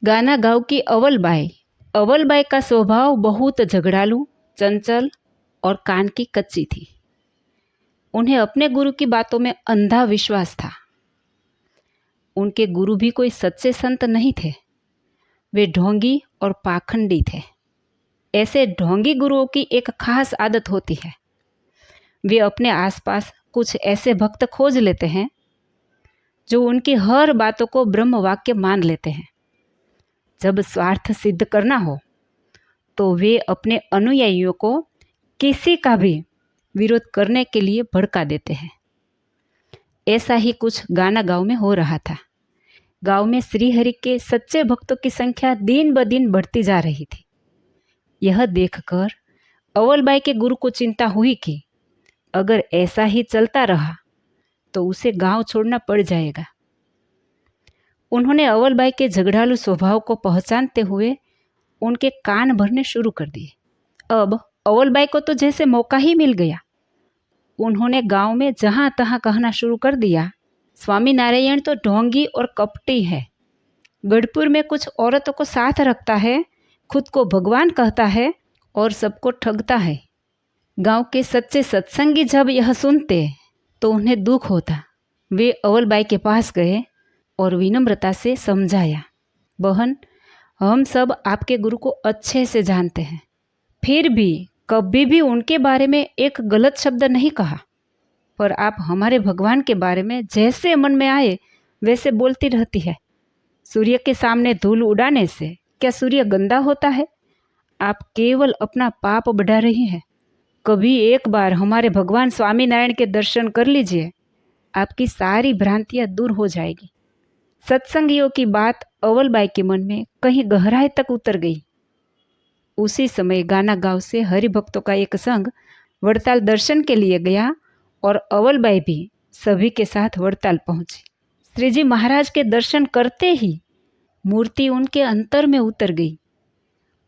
गाना गाँव की अवलबाई। अवलबाई का स्वभाव बहुत झगड़ालू, चंचल और कान की कच्ची थी। उन्हें अपने गुरु की बातों में अंधा विश्वास था। उनके गुरु भी कोई सच्चे संत नहीं थे, वे ढोंगी और पाखंडी थे। ऐसे ढोंगी गुरुओं की एक खास आदत होती है, वे अपने आसपास कुछ ऐसे भक्त खोज लेते हैं जो उनकी हर बातों को ब्रह्म वाक्य मान लेते हैं। जब स्वार्थ सिद्ध करना हो तो वे अपने अनुयायियों को किसी का भी विरोध करने के लिए भड़का देते हैं। ऐसा ही कुछ गाना गांव में हो रहा था। गांव में श्रीहरि के सच्चे भक्तों की संख्या दिन ब दिन बढ़ती जा रही थी। यह देखकर अवलबाई के गुरु को चिंता हुई कि अगर ऐसा ही चलता रहा तो उसे गांव छोड़ना पड़ जाएगा। उन्होंने अवलबाई के झगड़ालू स्वभाव को पहचानते हुए उनके कान भरने शुरू कर दिए। अब अवलबाई को तो जैसे मौका ही मिल गया। उन्होंने गांव में जहां तहां कहना शुरू कर दिया, स्वामी नारायण तो ढोंगी और कपटी है, गढ़पुर में कुछ औरतों को साथ रखता है, खुद को भगवान कहता है और सबको ठगता है। गांव के सच्चे सत्संगी जब यह सुनते तो उन्हें दुख होता। वे अवलबाई के पास गए और विनम्रता से समझाया, बहन, हम सब आपके गुरु को अच्छे से जानते हैं, फिर भी कभी भी उनके बारे में एक गलत शब्द नहीं कहा, पर आप हमारे भगवान के बारे में जैसे मन में आए वैसे बोलती रहती है। सूर्य के सामने धूल उड़ाने से क्या सूर्य गंदा होता है? आप केवल अपना पाप बढ़ा रही हैं। कभी एक बार हमारे भगवान स्वामी नारायण के दर्शन कर लीजिए, आपकी सारी भ्रांतियां दूर हो जाएगी। सत्संगियों की बात अवलबाई के मन में कहीं गहराई तक उतर गई। उसी समय गाना गांव से हरिभक्तों का एक संघ वड़ताल दर्शन के लिए गया और अवलबाई भी सभी के साथ वड़ताल पहुंची। श्रीजी महाराज के दर्शन करते ही मूर्ति उनके अंतर में उतर गई।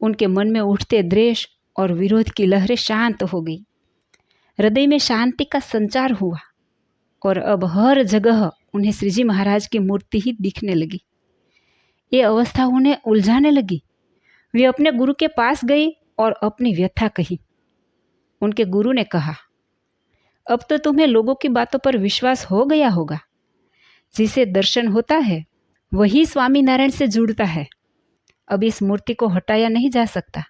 उनके मन में उठते द्वेष और विरोध की लहरें शांत हो गई। हृदय में शांति का संचार हुआ और अब हर जगह उन्हें श्रीजी महाराज की मूर्ति ही दिखने लगी। ये अवस्था उन्हें उलझाने लगी। वे अपने गुरु के पास गई और अपनी व्यथा कही। उनके गुरु ने कहा, अब तो तुम्हें लोगों की बातों पर विश्वास हो गया होगा। जिसे दर्शन होता है वही स्वामी नारायण से जुड़ता है। अब इस मूर्ति को हटाया नहीं जा सकता।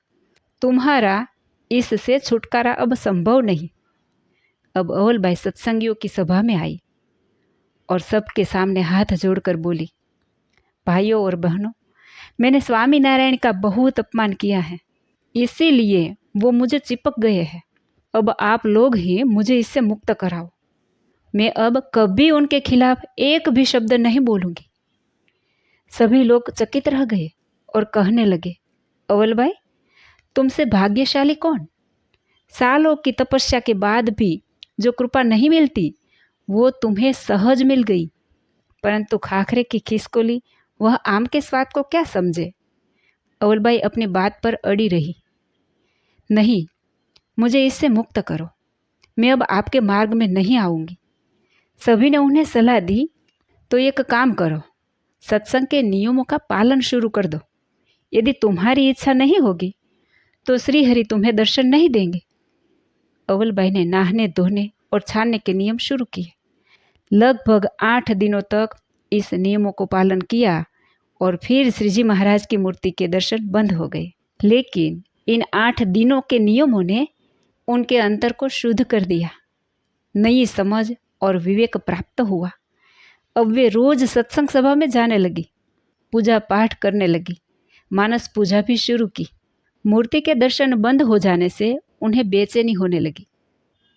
तुम्हारा इससे छुटकारा अब संभव नहीं। अब अवलबाई सत्संगियों की सभा में आई और सबके सामने हाथ जोड़कर बोली, भाइयों और बहनों, मैंने स्वामी नारायण का बहुत अपमान किया है, इसीलिए वो मुझे चिपक गए हैं। अब आप लोग ही मुझे इससे मुक्त कराओ। मैं अब कभी उनके खिलाफ एक भी शब्द नहीं बोलूंगी। सभी लोग चकित रह गए और कहने लगे, अवलबाई, तुमसे भाग्यशाली कौन? सालों की तपस्या के बाद भी जो कृपा नहीं मिलती वो तुम्हें सहज मिल गई। परंतु खाखरे की खिसकोली वह आम के स्वाद को क्या समझे? अवलबाई अपनी बात पर अड़ी रही। नहीं, मुझे इससे मुक्त करो, मैं अब आपके मार्ग में नहीं आऊंगी। सभी ने उन्हें सलाह दी, तो एक काम करो, सत्संग के नियमों का पालन शुरू कर दो। यदि तुम्हारी इच्छा नहीं होगी तो श्रीहरि तुम्हें दर्शन नहीं देंगे। अवलबाई ने नहाने धोने और छानने के नियम शुरू किए। लगभग 8 दिनों तक इस नियमों को पालन किया और फिर श्रीजी महाराज की मूर्ति के दर्शन बंद हो गए। लेकिन इन 8 दिनों के नियमों ने उनके अंतर को शुद्ध कर दिया। नई समझ और विवेक प्राप्त हुआ। अब वे रोज सत्संग सभा में जाने लगी, पूजा पाठ करने लगी, मानस पूजा भी शुरू की। मूर्ति के दर्शन बंद हो जाने से उन्हें बेचैनी होने लगी।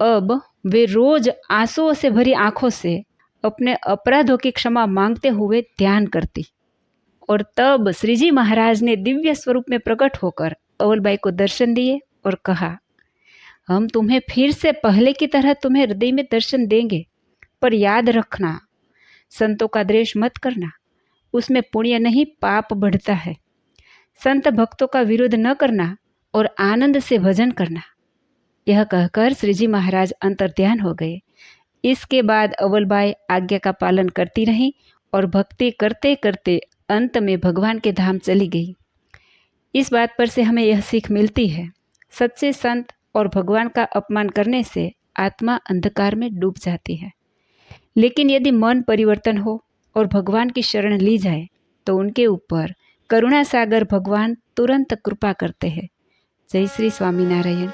अब वे रोज आंसुओं से भरी आंखों से अपने अपराधों की क्षमा मांगते हुए ध्यान करती। और तब श्रीजी महाराज ने दिव्य स्वरूप में प्रकट होकर अवलबाई को दर्शन दिए और कहा, हम तुम्हें फिर से पहले की तरह तुम्हें हृदय में दर्शन देंगे, पर याद रखना, संतों का द्वेष मत करना, उसमें पुण्य नहीं पाप बढ़ता है। संत भक्तों का विरोध न करना और आनंद से भजन करना। यह कहकर श्रीजी महाराज अंतर्ध्यान हो गए। इसके बाद अवलबाई आज्ञा का पालन करती रहीं और भक्ति करते करते अंत में भगवान के धाम चली गई। इस बात पर से हमें यह सीख मिलती है, सच्चे संत और भगवान का अपमान करने से आत्मा अंधकार में डूब जाती है। लेकिन यदि मन परिवर्तन हो और भगवान की शरण ली जाए तो उनके ऊपर करुणा सागर भगवान तुरंत कृपा करते हैं। जय श्री स्वामीनारायण।